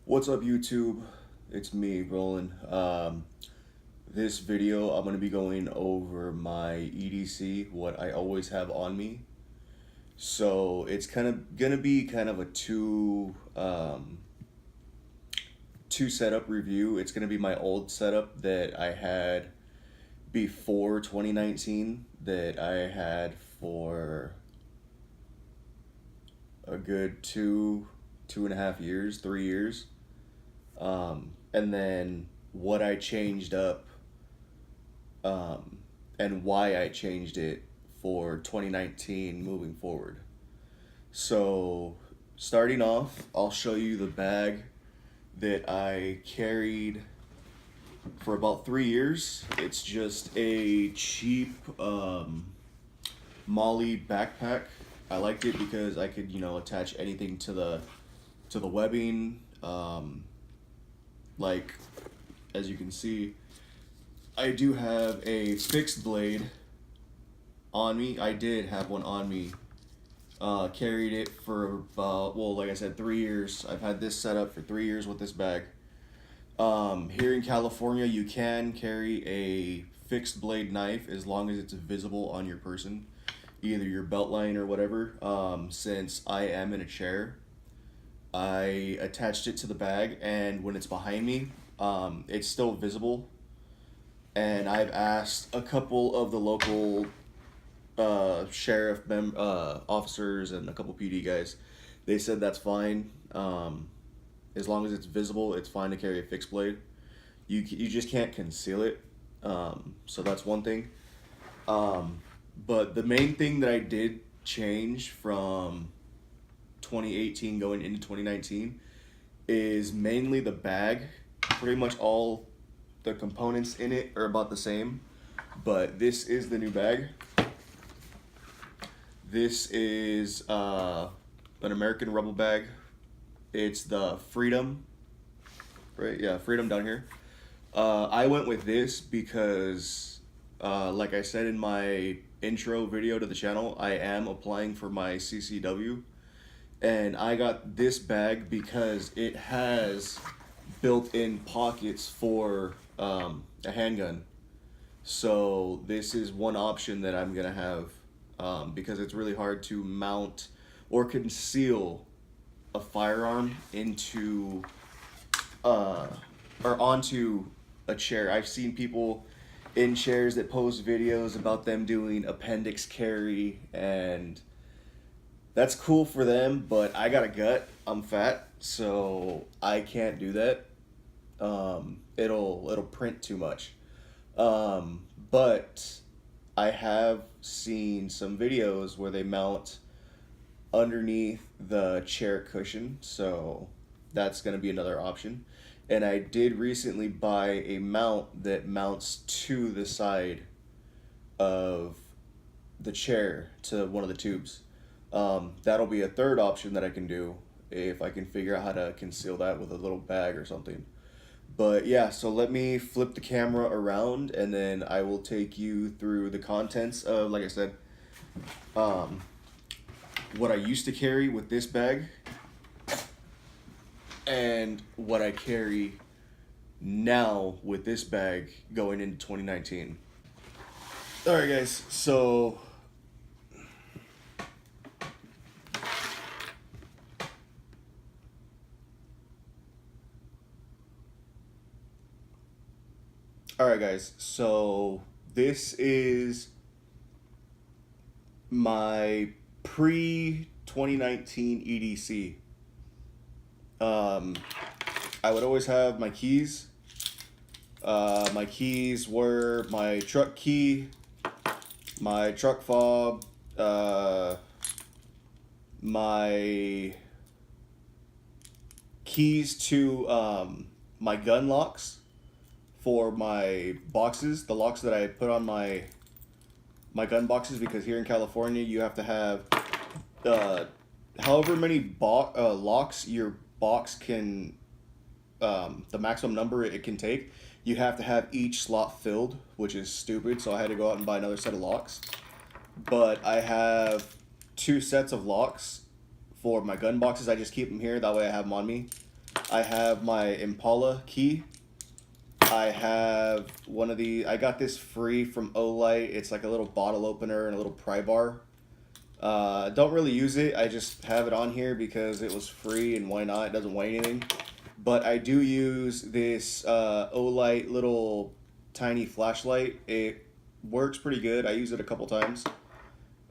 What's up, YouTube? It's me, Roland. This video, I'm going to be going over my EDC, what I always have on me. So it's kind of going to be kind of a two setup review. It's going to be my old setup that I had before 2019 that I had for a good 2.5 years, 3 years. And then what I changed up, and why I changed it for 2019 moving forward. So, starting off, I'll show you the bag that I carried for about 3 years. It's just a cheap Molly backpack. I liked it because I could, attach anything to the webbing. Like, as you can see, I do have a fixed blade on me. I did have one on me. Carried it for about, well, like I said, 3 years. I've had this set up for 3 years with this bag. Here in California, you can carry a fixed blade knife as long as it's visible on your person, either your belt line or whatever. Since I am in a chair, I attached it to the bag, and when it's behind me, it's still visible. And I've asked a couple of the local sheriff officers and a couple PD guys. They said that's fine. As long as it's visible, it's fine to carry a fixed blade. You just can't conceal it. So that's one thing. But the main thing that I did change from 2018 going into 2019 is mainly the bag. Pretty much all the components in it are about the same, but this is the new bag. This is an American Rebel bag. It's the Freedom, right? Yeah, Freedom down here. I went with this because, like I said in my intro video to the channel, I am applying for my CCW. And I got this bag because it has built-in pockets for a handgun. So this is one option that I'm gonna have, because it's really hard to mount or conceal a firearm into or onto a chair. I've seen people in chairs that post videos about them doing appendix carry, and that's cool for them, but I got a gut. I'm fat, so I can't do that. It'll print too much. But I have seen some videos where they mount underneath the chair cushion, so that's going to be another option. And I did recently buy a mount that mounts to the side of the chair to one of the tubes. That'll be a third option that I can do if I can figure out how to conceal that with a little bag or something. But yeah, so let me flip the camera around, and then I will take you through the contents of, like I said, what I used to carry with this bag and what I carry now with this bag going into 2019. Alright guys, so this is my pre-2019 EDC. I would always have my keys. My keys were my truck key, my truck fob, my keys to my gun locks for my boxes, the locks that I put on my gun boxes, because here in California you have to have however many locks your box can, the maximum number it can take, you have to have each slot filled, which is stupid, so I had to go out and buy another set of locks. But I have 2 sets of locks for my gun boxes. I just keep them here, that way I have them on me. I have my Impala key. I have one of the. I got this free from Olight. It's like a little bottle opener and a little pry bar. Don't really use it. I just have it on here because it was free and why not? It doesn't weigh anything. But I do use this Olight little tiny flashlight. It works pretty good. I use it a couple times.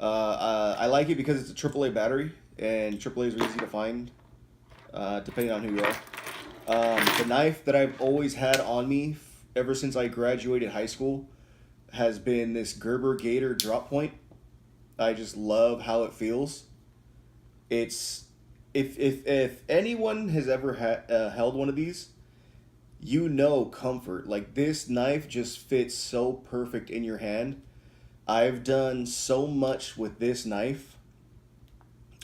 I like it because it's a AAA battery, and AAAs are easy to find, depending on who you are. The knife that I've always had on me ever since I graduated high school has been this Gerber Gator drop point. I just love how it feels. It's if anyone has ever held one of these, you know comfort. Like this knife just fits so perfect in your hand. I've done so much with this knife.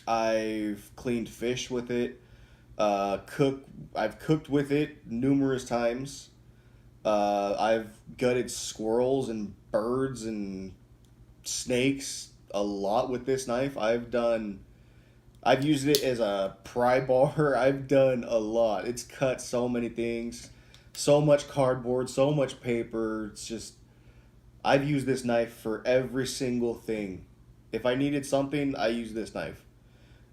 I've cleaned fish with it. I've cooked with it numerous times. I've gutted squirrels and birds and snakes a lot with this knife. I've used it as a pry bar. I've done a lot. It's cut so many things, so much cardboard, so much paper. It's just, I've used this knife for every single thing. If I needed something, I use this knife.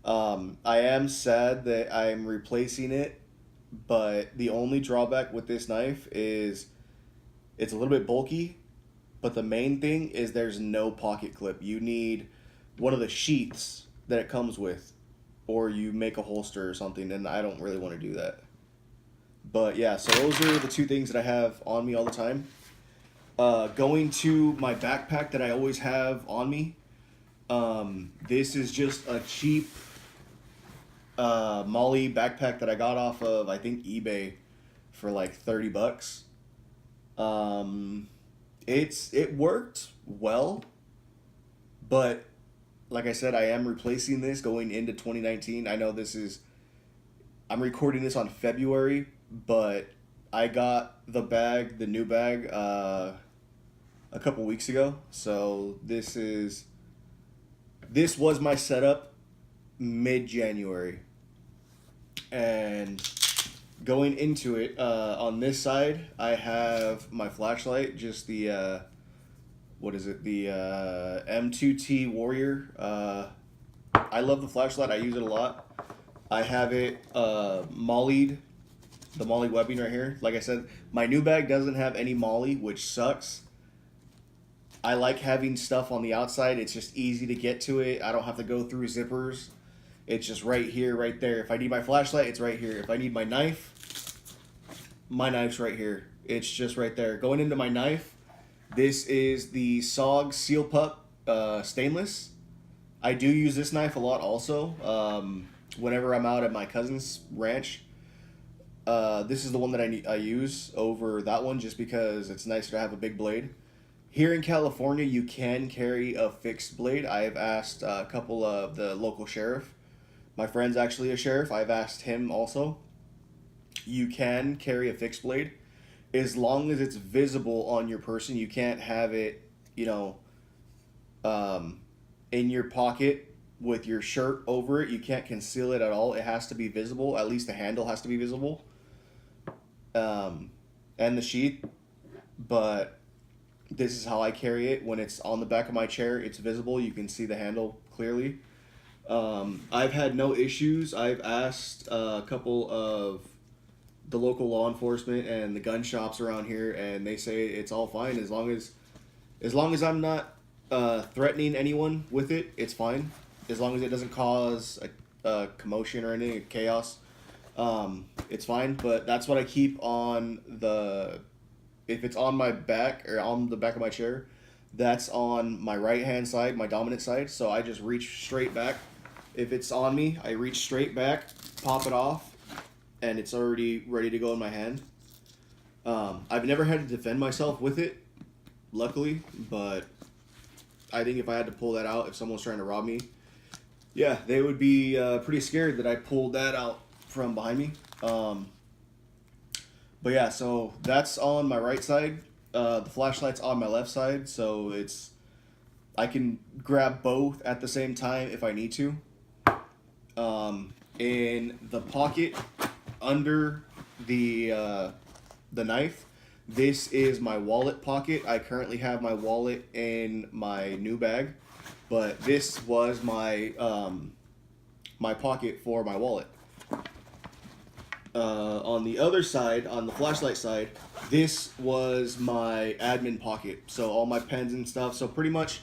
I am sad that I'm replacing it, but the only drawback with this knife is it's a little bit bulky, but the main thing is there's no pocket clip. You need one of the sheaths that it comes with, or you make a holster or something, and I don't really want to do that. But yeah, so those are the two things that I have on me all the time. Going to my backpack that I always have on me. This is just a cheap Molly backpack that I got off of, I think, eBay for like $30. It worked well, but like I said, I am replacing this going into 2019. I know I'm recording this on February, but I got the new bag, a couple weeks ago. So this was my setup mid-January. And going into it, on this side, I have my flashlight, just the, what is it? The M2T Warrior. I love the flashlight. I use it a lot. I have it mollied, the molly webbing right here. Like I said, my new bag doesn't have any molly, which sucks. I like having stuff on the outside. It's just easy to get to it. I don't have to go through zippers. It's just right here, right there. If I need my flashlight, it's right here. If I need my knife's right here. It's just right there. Going into my knife, this is the SOG Seal Pup stainless. I do use this knife a lot also. Whenever I'm out at my cousin's ranch, this is the one that I use over that one just because it's nicer to have a big blade. Here in California, you can carry a fixed blade. I've asked a couple of the local sheriff. My friend's actually a sheriff. I've asked him also. You can carry a fixed blade as long as it's visible on your person. You can't have it, in your pocket with your shirt over it. You can't conceal it at all. It has to be visible. At least the handle has to be visible. And the sheath. But this is how I carry it. When it's on the back of my chair, it's visible. You can see the handle clearly. I've had no issues. I've asked a couple of the local law enforcement and the gun shops around here, and they say it's all fine as long as I'm not threatening anyone with it. It's fine as long as it doesn't cause a commotion or anything, chaos. It's fine. But that's what I keep on if it's on my back or on the back of my chair, that's on my right hand side, my dominant side. So I just reach straight back. If it's on me, I reach straight back, pop it off, and it's already ready to go in my hand. I've never had to defend myself with it, luckily, but I think if I had to pull that out, if someone was trying to rob me, yeah, they would be pretty scared that I pulled that out from behind me. But yeah, so that's on my right side. The flashlight's on my left side, so I can grab both at the same time if I need to. In the pocket, under the knife, this is my wallet pocket. I currently have my wallet in my new bag, but this was my my pocket for my wallet. On the other side, on the flashlight side, this was my admin pocket. So all my pens and stuff. So pretty much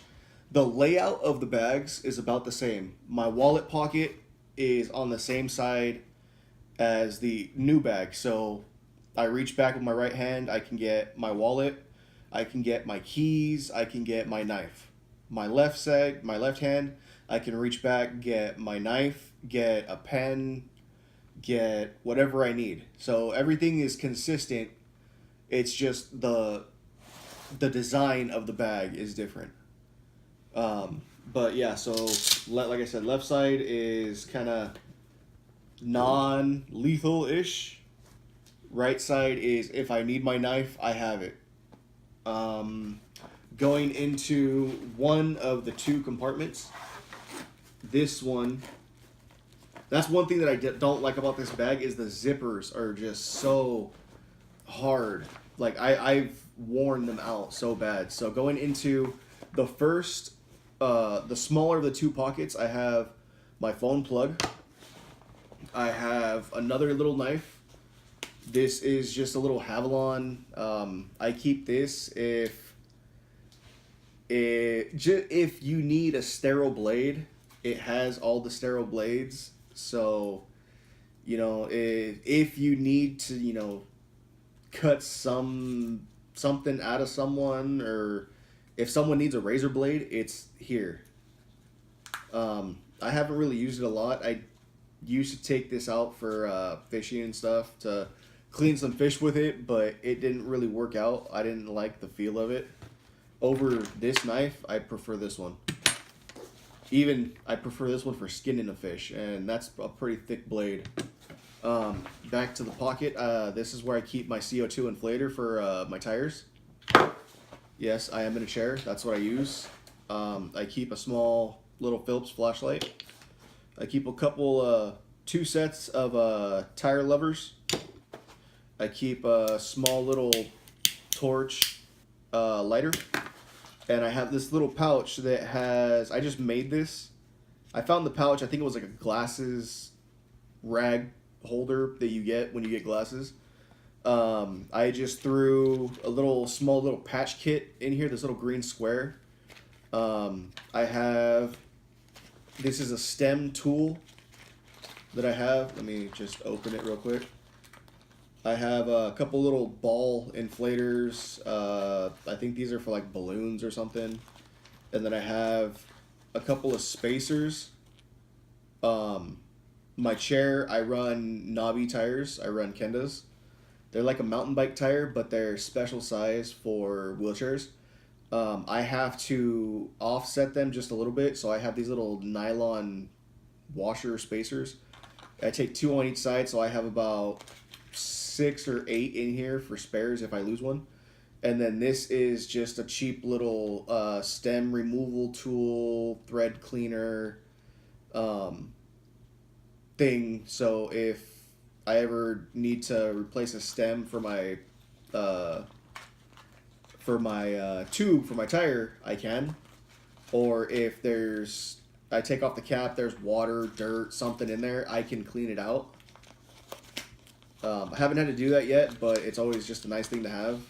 the layout of the bags is about the same. My wallet pocket is on the same side as the new bag. So I reach back with my right hand, I can get my wallet, I can get my keys, I can get my knife. My left side, my left hand, I can reach back, get my knife, get a pen, get whatever I need. So everything is consistent. It's just the design of the bag is different. But yeah, so like I said, left side is kind of non-lethal-ish. Right side is if I need my knife, I have it. Going into one of the two compartments, this one, that's one thing that I don't like about this bag is the zippers are just so hard. Like I've worn them out so bad. So going into the first, the smaller of the two pockets, I have my phone plug. I have another little knife. This is just a little Havalon. I keep this if you need a sterile blade, it has all the sterile blades. So, you know, if you need to, you know, cut something out of someone, or if someone needs a razor blade, it's here. I haven't really used it a lot. I used to take this out for fishing and stuff to clean some fish with it, but it didn't really work out. I didn't like the feel of it. Over this knife, I prefer this one. Even I prefer this one for skinning a fish, and that's a pretty thick blade. Back to the pocket. This is where I keep my CO2 inflator for my tires. Yes, I am in a chair. That's what I use. I keep a small little Phillips flashlight. I keep a couple, 2 sets of tire levers. I keep a small little torch lighter. And I have this little pouch that has, I just made this. I found the pouch, I think it was like a glasses rag holder that you get when you get glasses. I just threw a small little patch kit in here, this little green square. I have, this is a stem tool that I have. Let me just open it real quick. I have a couple little ball inflators. I think these are for like balloons or something. And then I have a couple of spacers. My chair, I run knobby tires. I run Kendas. They're like a mountain bike tire, but they're special size for wheelchairs. I have to offset them just a little bit, so I have these little nylon washer spacers. I take 2 on each side, so I have about 6 or 8 in here for spares if I lose one. And then this is just a cheap little stem removal tool, thread cleaner thing. So if I ever need to replace a stem for my tube for my tire, I can. Or if I take off the cap, there's water, dirt, something in there, I can clean it out. I haven't had to do that yet, but it's always just a nice thing to have.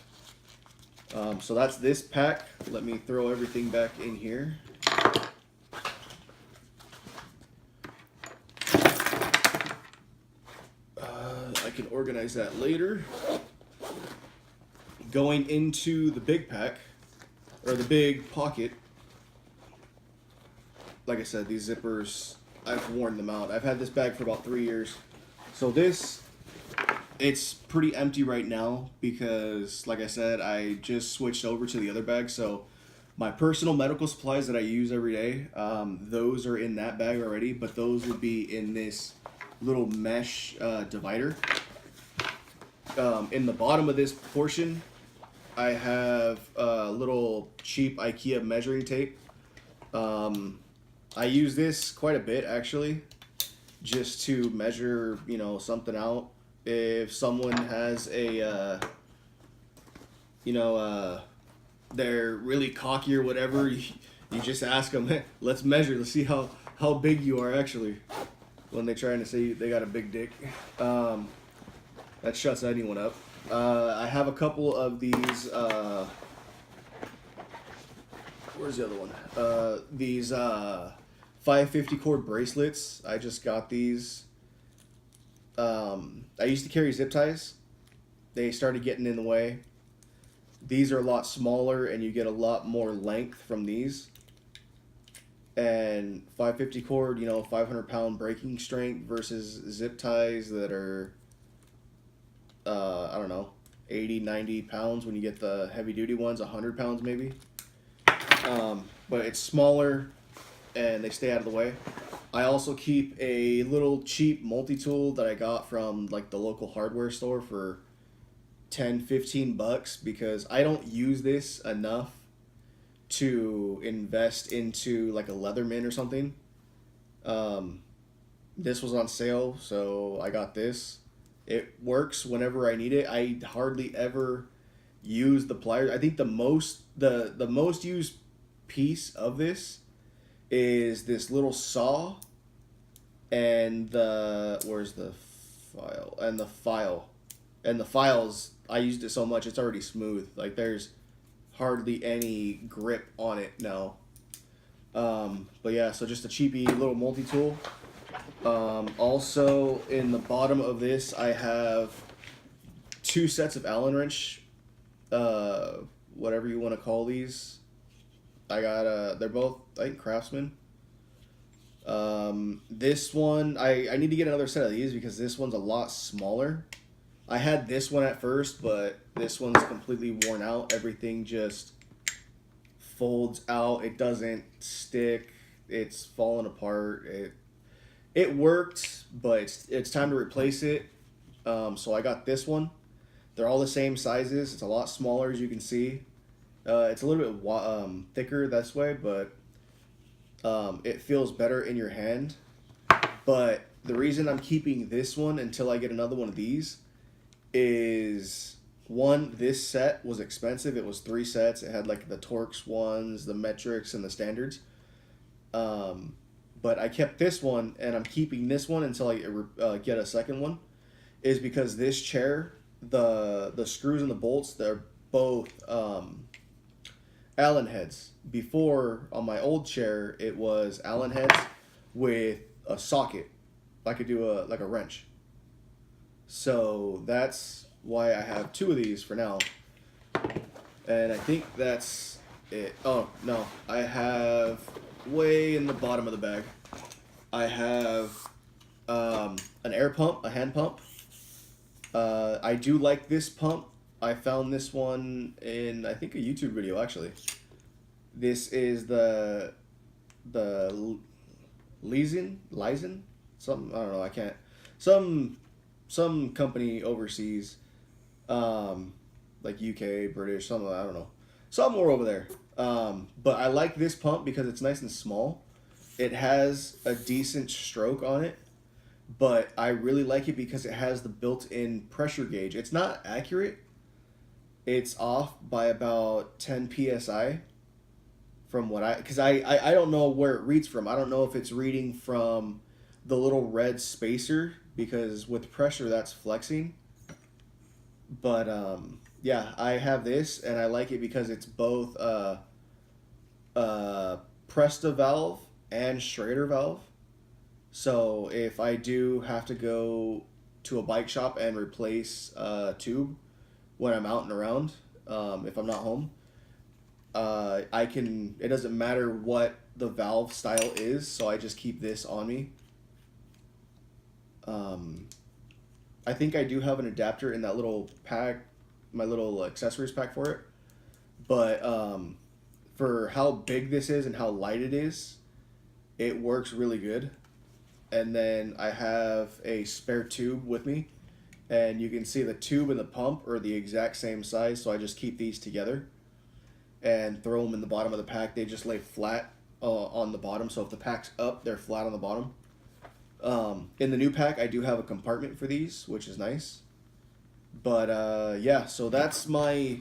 So that's this pack. Let me throw everything back in here. I can organize that later. Going into the big pack, or the big pocket, like I said, these zippers, I've worn them out. I've had this bag for about 3 years. So it's pretty empty right now because, like I said, I just switched over to the other bag. So my personal medical supplies that I use every day, those are in that bag already, but those would be in this little mesh divider. In the bottom of this portion, I have a little cheap IKEA measuring tape. I use this quite a bit, actually, just to measure, something out. If someone has a, they're really cocky or whatever, you just ask them, hey, let's measure, let's see how big you are actually. When they're trying to say they got a big dick. That shuts anyone up. I have a couple of these, where's the other one? These 550 cord bracelets. I just got these. I used to carry zip ties. They started getting in the way. These are a lot smaller and you get a lot more length from these. And 550 cord, 500-pound breaking strength versus zip ties that are, I don't know, 80, 90 pounds when you get the heavy-duty ones, 100 pounds maybe. But it's smaller and they stay out of the way. I also keep a little cheap multi-tool that I got from like the local hardware store for 10, 15 bucks because I don't use this enough to invest into like a Leatherman or something. This was on sale, so I got this. It works whenever I need it. I hardly ever use the pliers. I think the most used piece of this is this little saw and where's the file and the files. I used it so much it's already smooth. Like there's hardly any grip on it now. But yeah, so just a cheapy little multi-tool. Also in the bottom of this I have 2 sets of Allen wrench, whatever you want to call these. I got they're both I think Craftsman. This one I need to get another set of these because this one's a lot smaller. I had this one at first, but this one's completely worn out. Everything just folds out. It doesn't stick. It's falling apart. It worked, but it's time to replace it. So I got this one. They're all the same sizes. It's a lot smaller, as you can see. It's a little bit thicker this way, but it feels better in your hand. But the reason I'm keeping this one until I get another one of these is, one, this set was expensive. It was 3 sets. It had like the Torx ones, the metrics, and the standards. But I kept this one, and I'm keeping this one until I get a second one, is because this chair, the screws and the bolts, they're both Allen heads. Before, on my old chair, it was Allen heads with a socket. I could do a wrench. So that's why I have 2 of these for now. And I think that's it. Oh, no. I have, way in the bottom of the bag, I have an air pump, a hand pump. I do like this pump. I found this one in, I think, a YouTube video, actually. This is the Lysen? Something, I don't know, I can't. Some company overseas, like UK, British, something, I don't know. Somewhere over there. But I like this pump because it's nice and small. It has a decent stroke on it, but I really like it because it has the built-in pressure gauge. It's not accurate. It's off by about 10 PSI from what because I don't know where it reads from. I don't know if it's reading from the little red spacer, because with pressure that's flexing. But yeah, I have this and I like it because it's both Presta valve and Schrader valve. So if I do have to go to a bike shop and replace a tube when I'm out and around, if I'm not home, I can, it doesn't matter what the valve style is, so I just keep this on me. I think I do have an adapter in that little pack, my little accessories pack for it. But for how big this is and how light it is, it works really good. And then I have a spare tube with me, and you can see the tube and the pump are the exact same size, so I just keep these together and throw them in the bottom of the pack. They just lay flat on the bottom, so if the pack's up, they're flat on the bottom. In the new pack, I do have a compartment for these, which is nice. But yeah, so that's my.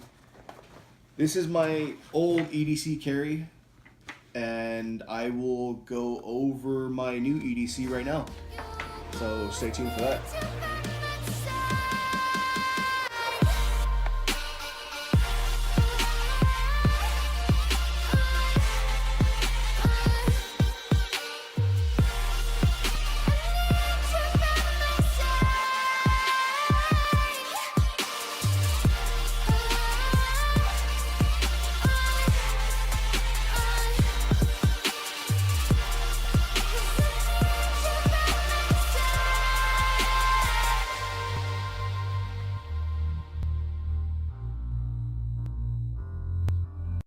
This is my old EDC carry, and I will go over my new EDC right now. So stay tuned for that.